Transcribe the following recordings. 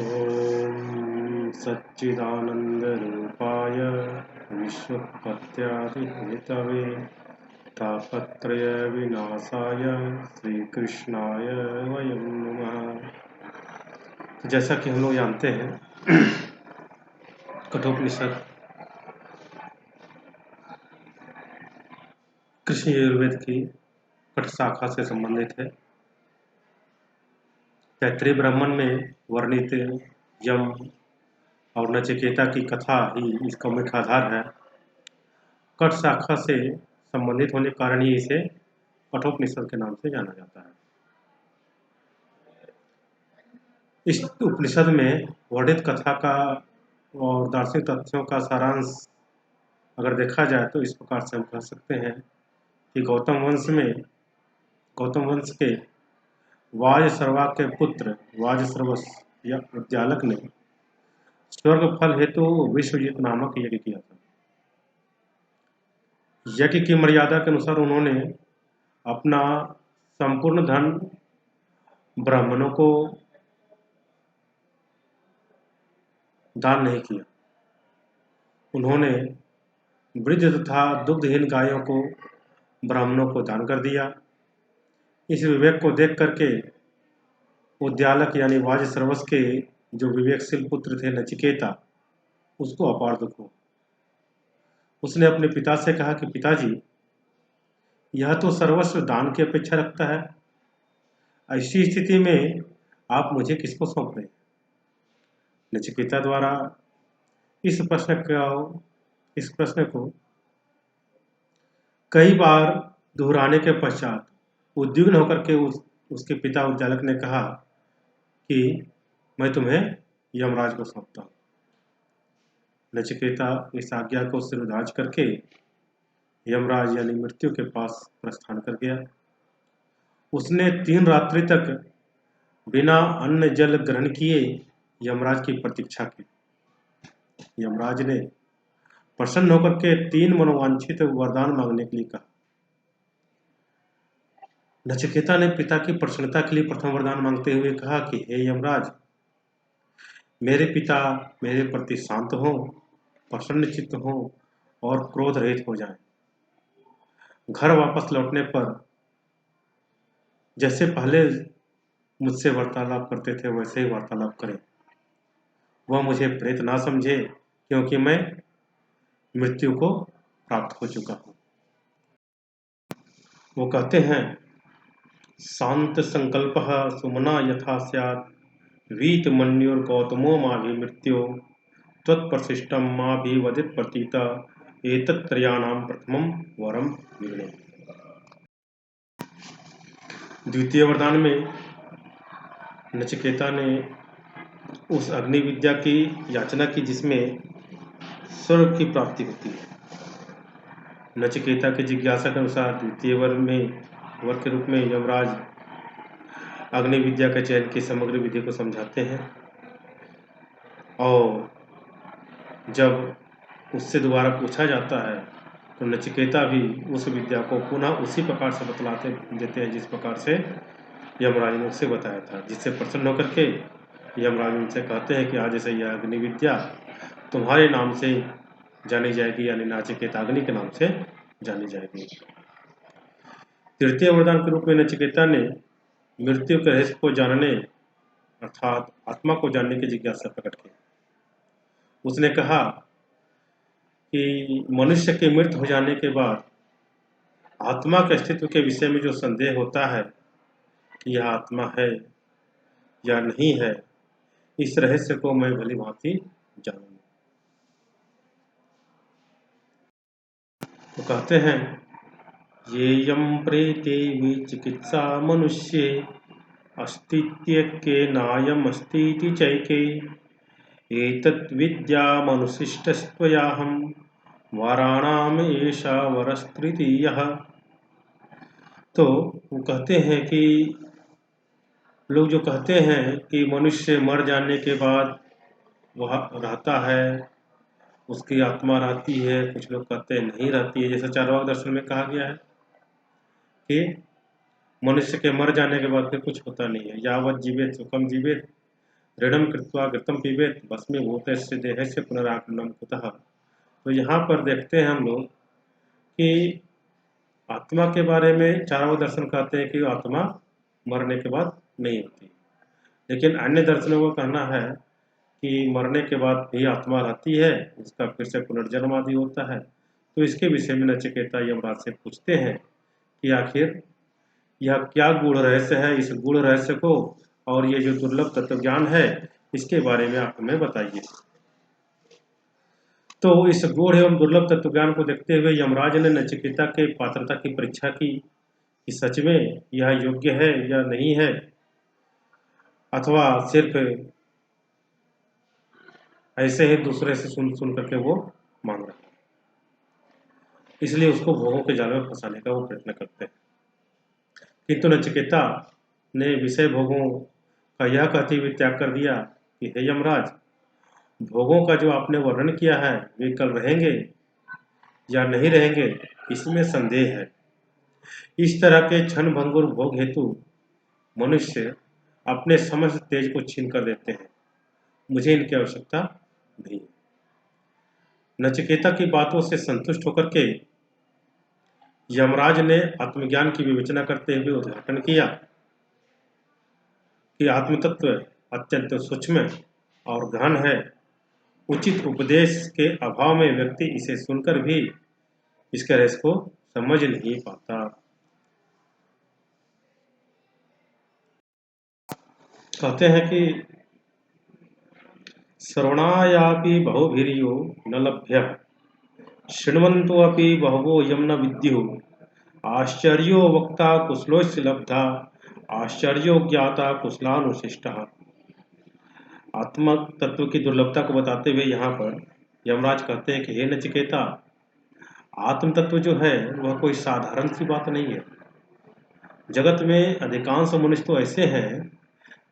ॐ सच्चिदानन्दरूपाय विश्वोत्पत्त्यादिहेतवे तापत्रयविनाशाय श्रीकृष्णाय वयं नमः। जैसा कि हम लोग जानते हैं, कठोपनिषद कृषि आयुर्वेद की कठ शाखा से संबंधित है। तैत्तिरीय ब्राह्मण में वर्णित यम और नचिकेता की कथा ही इसका मुख्य आधार है। कठ शाखा से संबंधित होने के कारण ही इसे कठोपनिषद के नाम से जाना जाता है। इस उपनिषद में वर्णित कथा का और दार्शनिक तथ्यों का सारांश अगर देखा जाए तो इस प्रकार से हम कह सकते हैं कि गौतम वंश के वाजसर्वा के पुत्र वाजश्रवस या उद्यालक ने स्वर्ग फल हेतु विश्वजित नामक यज्ञ किया था। यज्ञ की मर्यादा के अनुसार उन्होंने अपना संपूर्ण धन ब्राह्मणों को दान नहीं किया। उन्होंने वृद्ध तथा दुग्धहीन गायों को ब्राह्मणों को दान कर दिया। इस विवेक को देख करके उद्यालक यानी वाजश्रवस के जो विवेकशील पुत्र थे नचिकेता, उसको अपार दुख हुआ। उसने अपने पिता से कहा कि पिताजी, यह तो सर्वस्व दान की अपेक्षा रखता है। ऐसी स्थिति में आप मुझे किसको सौंप रहे हैं? नचिकेता द्वारा इस प्रश्न को कई बार दोहराने के पश्चात उद्विग्न होकर के उसके पिता उद्यालक ने कहा कि मैं तुम्हें यमराज को सौंपता हूँ। नचिकेता इस आज्ञा को सिरोधार्य करके यमराज यानी मृत्यु के पास प्रस्थान कर गया। उसने 3 रात्रि तक बिना अन्न जल ग्रहण किए यमराज की प्रतीक्षा की। यमराज ने प्रसन्न होकर के 3 मनोवांछित वरदान मांगने के लिए कहा। नचिकेता ने पिता की प्रसन्नता के लिए प्रथम वरदान मांगते हुए कहा कि हे यमराज, मेरे पिता मेरे प्रति शांत हों, प्रसन्न चित्त हों और क्रोध रहित हो जाएं। घर वापस लौटने पर जैसे पहले मुझसे वार्तालाप करते थे वैसे ही वार्तालाप करें। वह मुझे प्रेत ना समझे, क्योंकि मैं मृत्यु को प्राप्त हो चुका हूँ। वो कहते हैं, शांत संकल्पः सुमना यथा स्यात् वीत मन्युर्गौतमो माभिमृत्यो त्वत्प्रशिष्टं माभिवदित प्रतीत एतत्त्रयाणां प्रथमं वरम विगणे। द्वितीय वरदान में नचिकेता ने उस अग्नि विद्या की याचना की जिसमें स्वर्ग की प्राप्ति होती है। नचिकेता की जिज्ञासा के अनुसार द्वितीय वर के रूप में यमराज अग्नि विद्या के चयन की समग्र विधि को समझाते हैं और जब उससे दोबारा पूछा जाता है तो नचिकेता भी उस विद्या को पुनः उसी प्रकार से बतलाते देते हैं जिस प्रकार से यमराज ने उससे बताया था, जिससे प्रसन्न होकर के यमराज उनसे कहते हैं कि आज से यह अग्नि विद्या तुम्हारे नाम से जानी जाएगी, यानी नचिकेता अग्नि के नाम से जानी जाएगी। तृतीय वरदान के रूप में नचिकेता ने मृत्यु के रहस्य को जानने अर्थात आत्मा को जानने की जिज्ञासा प्रकट की। उसने कहा कि मनुष्य के मृत हो जाने के बाद आत्मा के अस्तित्व के विषय में जो संदेह होता है कि यह आत्मा है या नहीं है, इस रहस्य को मैं भली भांति जानूं। तो कहते हैं, ये यम प्रेते विचिकित्सा मनुष्ये अस्तित्वके नायम अस्तीति चैके एतत् विद्यामनुशिष्टस्त्वयाहं वाराणाम एषा वरस्तृतीयः। तो वो कहते हैं कि लोग जो कहते हैं कि मनुष्य मर जाने के बाद वह रहता है, उसकी आत्मा रहती है, कुछ लोग कहते हैं नहीं रहती है। जैसा चार्वाक दर्शन में कहा गया है कि मनुष्य के मर जाने के बाद फिर कुछ होता नहीं है। यावत जीवित सुखम जीवित ऋणम कृत्वा घृतम पीबेत भस्मीभूतस्य देहस्य पुनरागमनम कुतः। तो यहाँ पर देखते हैं हम लोग कि आत्मा के बारे में चारों दर्शन कहते हैं कि आत्मा मरने के बाद नहीं होती, लेकिन अन्य दर्शनों का कहना है कि मरने के बाद भी आत्मा रहती है, उसका फिर से पुनर्जन्म आदि होता है। तो इसके विषय में नचिकेता यमराज से पूछते हैं कि आखिर यह क्या गूढ़ रहस्य है, इस गूढ़ रहस्य को और ये जो दुर्लभ तत्व ज्ञान है इसके बारे में आप हमें बताइए। तो इस गूढ़ एवं दुर्लभ तत्व ज्ञान को देखते हुए यमराज ने नचिकेता के पात्रता की परीक्षा की कि सच में यह योग्य है या नहीं है, अथवा सिर्फ ऐसे ही दूसरे से सुन सुन करके वो मांग रहा है। इसलिए उसको भोगों के जाल में फंसाने का वो प्रयत्न करते हैं। किंतु नचिकेता ने विषय भोगों का यह कहते हुए त्याग कर दिया कि हे यमराज, भोगों का जो आपने वर्णन किया है वे कल रहेंगे या नहीं रहेंगे इसमें संदेह है। इस तरह के क्षण भंगुर भोग हेतु मनुष्य अपने समस्त तेज को छीन कर देते हैं। मुझे इनकी आवश्यकता नहीं है। नचिकेता की बातों से संतुष्ट होकर के यमराज ने आत्मज्ञान की विवेचना करते हुए उद्घाटन किया कि आत्मतत्व अत्यंत सूक्ष्म और गहन है। उचित उपदेश के अभाव में व्यक्ति इसे सुनकर भी इसके रहस्य को समझ नहीं पाता। कहते हैं कि श्रवणायापि बहुभिर्यो न लभ्य शृण्वन्तोऽपि बहवो यं न विद्युः आश्चर्यो वक्ता कुशलोस्य लब्धा आश्चर्यो ज्ञाता कुशलानुशिष्टः। आत्म तत्व की दुर्लभता को बताते हुए यहाँ पर यमराज कहते हैं कि हे नचिकेता, आत्म तत्व जो है वह कोई साधारण सी बात नहीं है। जगत में अधिकांश मनुष्य तो ऐसे हैं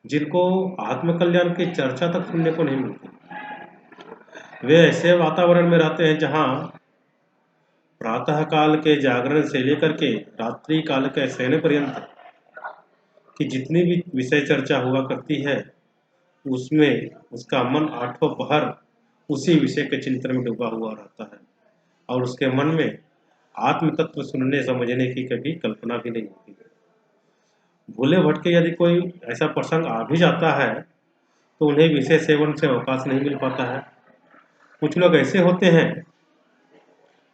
जिनको आत्मकल्याण की चर्चा तक सुनने को नहीं मिलती। वे ऐसे वातावरण में रहते हैं जहाँ प्रातः काल के जागरण से लेकर के रात्रि काल के शयन पर्यंत की जितनी भी विषय चर्चा हुआ करती है उसमें उसका मन आठों पहर उसी विषय के चिंतन में डूबा हुआ रहता है और उसके मन में आत्म तत्व सुनने समझने की कभी कल्पना भी नहीं होती। भूले भटके यदि कोई ऐसा प्रसंग आ भी जाता है तो उन्हें विषय सेवन से अवकाश नहीं मिल पाता है। कुछ लोग ऐसे होते हैं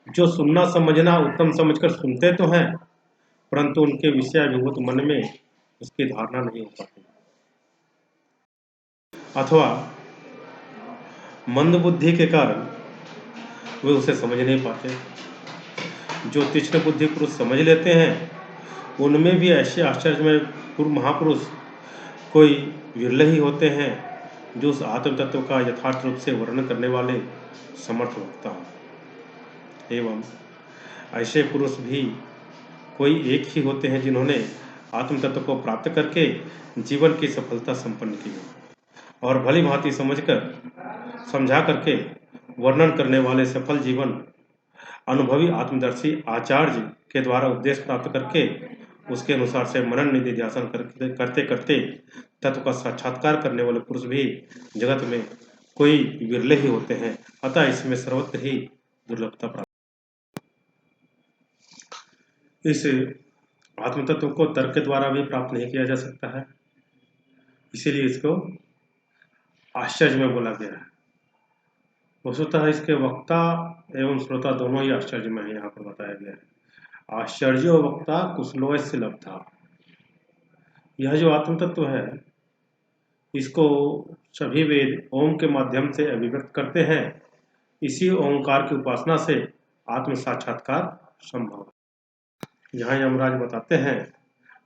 जो सुनना समझना उत्तम समझकर सुनते तो हैं, परंतु उनके विषयाभिभूत मन में उसकी धारणा नहीं हो पाती, अथवा मंद बुद्धि के कारण वे उसे समझ नहीं पाते। जो तीक्ष्ण बुद्धि पुरुष समझ लेते हैं उनमें भी ऐसे आश्चर्यमय महापुरुष कोई विरले ही होते हैं जो उस आत्म तत्व का यथार्थ रूप से वर्णन करने वाले समर्थ वक्ता हों। एवं ऐसे पुरुष भी कोई एक ही होते हैं जिन्होंने आत्म तत्व को प्राप्त करके जीवन की सफलता संपन्न की हो और भली भांति समझा करके वर्णन करने वाले सफल जीवन अनुभवी आत्मदर्शी आचार्य के द्वारा उपदेश प्राप्त करके उसके अनुसार से मनन निधि ध्यान करते करते तत्व का साक्षात्कार करने वाले पुरुष भी जगत में कोई विरले ही होते हैं। अतः इसमें सर्वत्र ही दुर्लभता प्राप्त। इस आत्म तत्व को तर्क के द्वारा भी प्राप्त नहीं किया जा सकता है, इसीलिए इसको आश्चर्य में बोला गया है। वस्तुतः इसके वक्ता एवं श्रोता दोनों ही आश्चर्य में यहाँ पर बताया गया है। आश्चर्य वक्ता कुशलोस्य लब्धा। यह जो आत्म तत्व है इसको सभी वेद ओम के माध्यम से अभिव्यक्त करते हैं। इसी ओंकार की उपासना से आत्म साक्षात्कार संभव है। यहाँ यमराज बताते हैं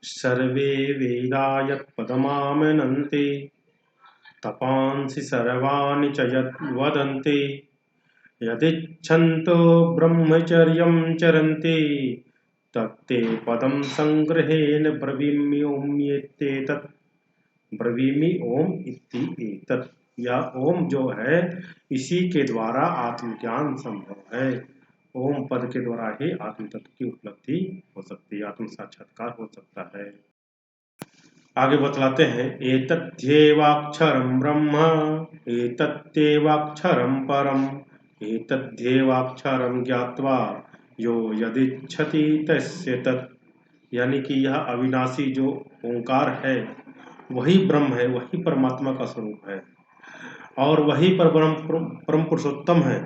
सर्वे वेदा यत् पदमामनन्ति तपांसि सर्वाणि च यत् वदन्ति यदिच्छन्तो ब्रह्मचर्यं चरन्ति तत्ते पदं संग्रहेण ब्रवीमि ओम्येतेतत्। ब्रवीमि ओम इति एतत्। यह ओम जो है इसी के द्वारा आत्मज्ञान संभव है। ओम पद के द्वारा ही आत्म तत्व की उपलब्धि हो सकती है, आत्म साक्षात्कार हो सकता है। आगे बतलाते हैं, एतद्ध्येवाक्षरं ब्रह्म एतत्येवाक्षरं परम एतद्ध्येवाक्षरं ज्ञात्वा यो यदिच्छति तस्य तत्। यानी कि यह अविनाशी जो ओंकार है वही ब्रह्म है, वही परमात्मा का स्वरूप है और वही परम पुरुषोत्तम है।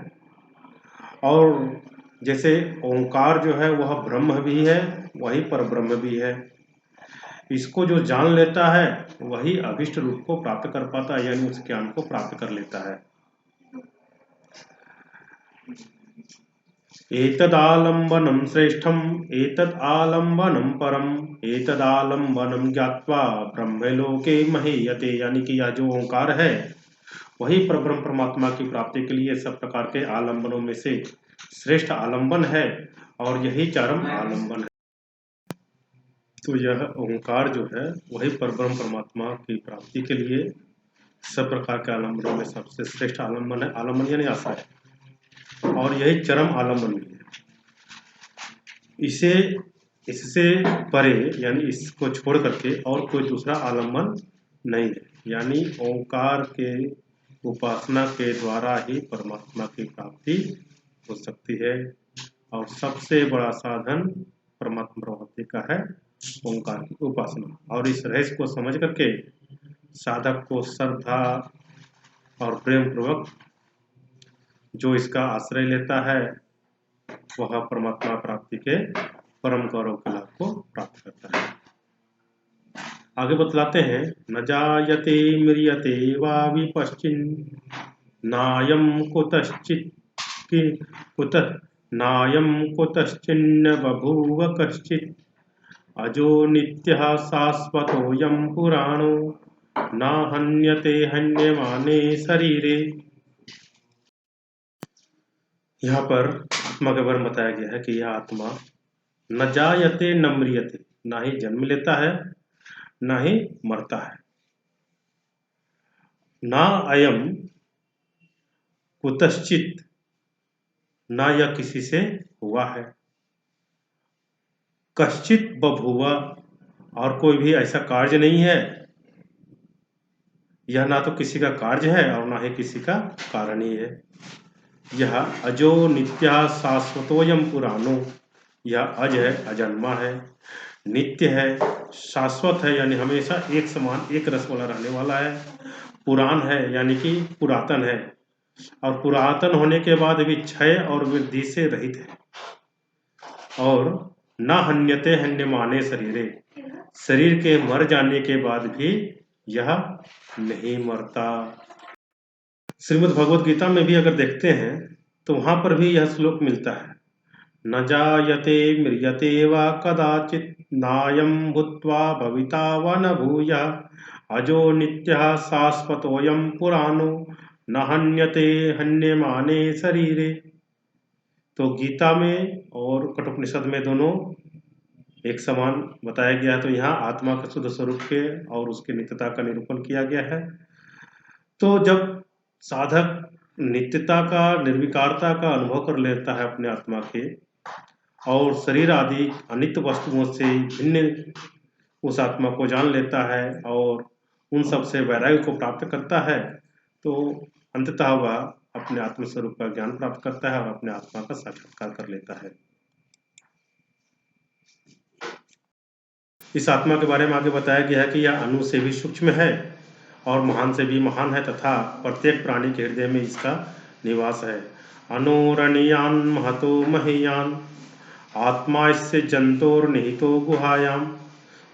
और जैसे ओंकार जो है वह ब्रह्म भी है, वही पर ब्रह्म भी है। इसको जो जान लेता है वही अभिष्ट रूप को प्राप्त कर पाता है, यानी उस ज्ञान को प्राप्त कर लेता है। एतदालंबनम श्रेष्ठम एतद आलंबनम परम एतदालंबनम ज्ञात्वा ब्रह्मलोके महीयते। यानी कि यह जो ओंकार है वही परब्रह्म परमात्मा की प्राप्ति के लिए सब प्रकार के आलंबनों में से श्रेष्ठ आलंबन है और यही चरम आलंबन है। तो यह ओंकार जो है वही परब्रह्म परमात्मा की प्राप्ति के लिए सब प्रकार के आलंबनों में सबसे श्रेष्ठ आलंबन है। आलंबन यानी आश्रय, और यही चरम आलंबन भी है। इससे परे यानी इसको छोड़ करके और कोई दूसरा आलंबन नहीं है। यानी ओंकार के उपासना के द्वारा ही परमात्मा की प्राप्ति हो सकती है और सबसे बड़ा साधन परमात्मा प्राप्ति का है ओंकार की उपासना। और इस रहस्य को समझ करके साधक को श्रद्धा और प्रेम पूर्वक जो इसका आश्रय लेता है वह परमात्मा प्राप्ति के परम गौरव के लाभ को प्राप्त करता है। आगे बतलाते हैं, न जायते म्रियते वा विपश्चिन् नायं कुतश्चिन्न बभूव कश्चित् अजो नित्यः शाश्वतोऽयं पुराणो न हन्यते हन्यमाने शरीरे। यहाँ पर आत्मा के बारे में बताया गया है कि यह आत्मा न जायते न म्रियते, ना ही जन्म लेता है ना ही मरता है। ना अयम कुतश्चित, ना यह किसी से हुआ है, कश्चित बभूवा, और कोई भी ऐसा कार्य नहीं है। यह ना तो किसी का कार्य है और ना ही किसी का कारण ही है। यह अजो नित्य शाश्वतोयम पुराणो, यह अज है, अजन्मा है, नित्य है, शाश्वत है यानी हमेशा एक समान एक रस वाला रहने वाला है, पुराण है यानी कि पुरातन है, और पुरातन होने के बाद भी क्षय और वृद्धि से रहित है, और न हन्यते हन्यमाने शरीरे, शरीर के मर जाने के बाद भी यह नहीं मरता। श्रीमद् भगवद गीता में भी अगर देखते हैं तो वहां पर भी यह श्लोक मिलता है, न जायते म्रियते वा कदाचित् नायं भूत्वा भविता वा न भूयः अजो नित्यः शाश्वतोऽयं पुराणो न हन्यते हन्यमाने शरीरे। तो गीता में और कठोपनिषद में दोनों एक समान बताया गया है। तो यहाँ आत्मा के शुद्ध स्वरूप के और उसके नित्यता का निरूपण किया गया है। तो जब साधक नित्यता का, निर्विकारता का अनुभव कर लेता है अपने आत्मा के, और शरीर आदि अनित्य वस्तुओं से भिन्न उस आत्मा को जान लेता है और उन सब से वैराग्य को प्राप्त करता है, तो अंततः वह अपने आत्म स्वरूप का ज्ञान प्राप्त करता है और अपने आत्मा का साक्षात्कार कर लेता है। इस आत्मा के बारे में आगे बताया गया है कि यह अणु से भी सूक्ष्म है और महान से भी महान है, तथा प्रत्येक प्राणी के हृदय में इसका निवास है। अणोरणीयान महतो महीयान आत्मा इससे जंतोर निहितो गुहायाम।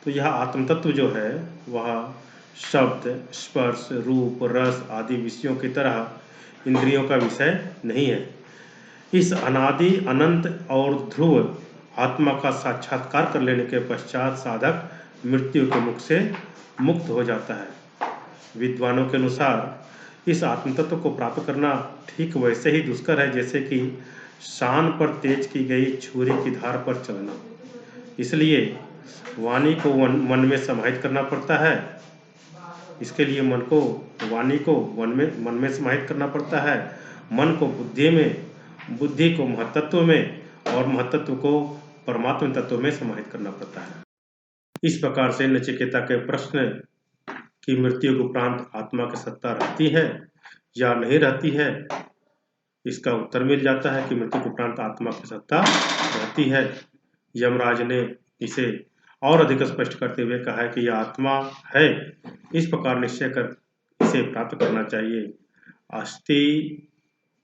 तो यह आत्म तत्व जो है वह शब्द, स्पर्श, रूप, रस आदि विषयों की तरह इंद्रियों का विषय नहीं है। इस अनादि अनंत और ध्रुव आत्मा का साक्षात्कार कर लेने के पश्चात साधक मृत्यु के मुख से मुक्त हो जाता है। विद्वानों के अनुसार इस आत्म तत्व को प्राप्त करना ठीक वैसे ही दुष्कर है जैसे कि शान पर तेज की गई छुरी की धार पर चलना। इसलिए वाणी को मन में समाहित करना पड़ता है। इसके लिए वाणी को मन में समाहित करना पड़ता है, मन को बुद्धि में, बुद्धि को महत्त्व में और महत्त्व को परमात्म तत्व में समाहित करना पड़ता है। इस प्रकार से नचिकेता के प्रश्न कि मृत्यु के उपरांत आत्मा की सत्ता रहती है या नहीं रहती है, इसका उत्तर मिल जाता है कि मृत्यु के उपरांत आत्मा की सत्ता रहती है। यमराज ने इसे और अधिक स्पष्ट करते हुए कहा है कि यह आत्मा है, इस प्रकार निश्चय कर इसे प्राप्त करना चाहिए। अस्ति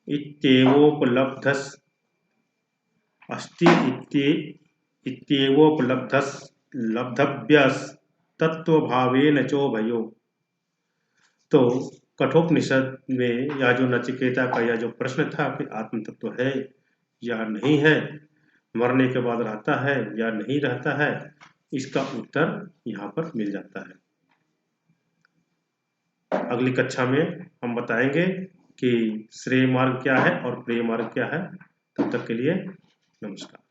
इत्येवोपलब्धस् अस्ति इत्येवोपलब्धस् लब्धव्यस् तत्वभावेन चोभयो। तो कठोपनिषद में यह जो नचिकेता का यह जो प्रश्न था कि आत्म तत्व है या नहीं है, मरने के बाद रहता है या नहीं रहता है, इसका उत्तर यहाँ पर मिल जाता है। अगली कक्षा में हम बताएंगे कि श्रेय मार्ग क्या है और प्रेय मार्ग क्या है। तब तक के लिए नमस्कार।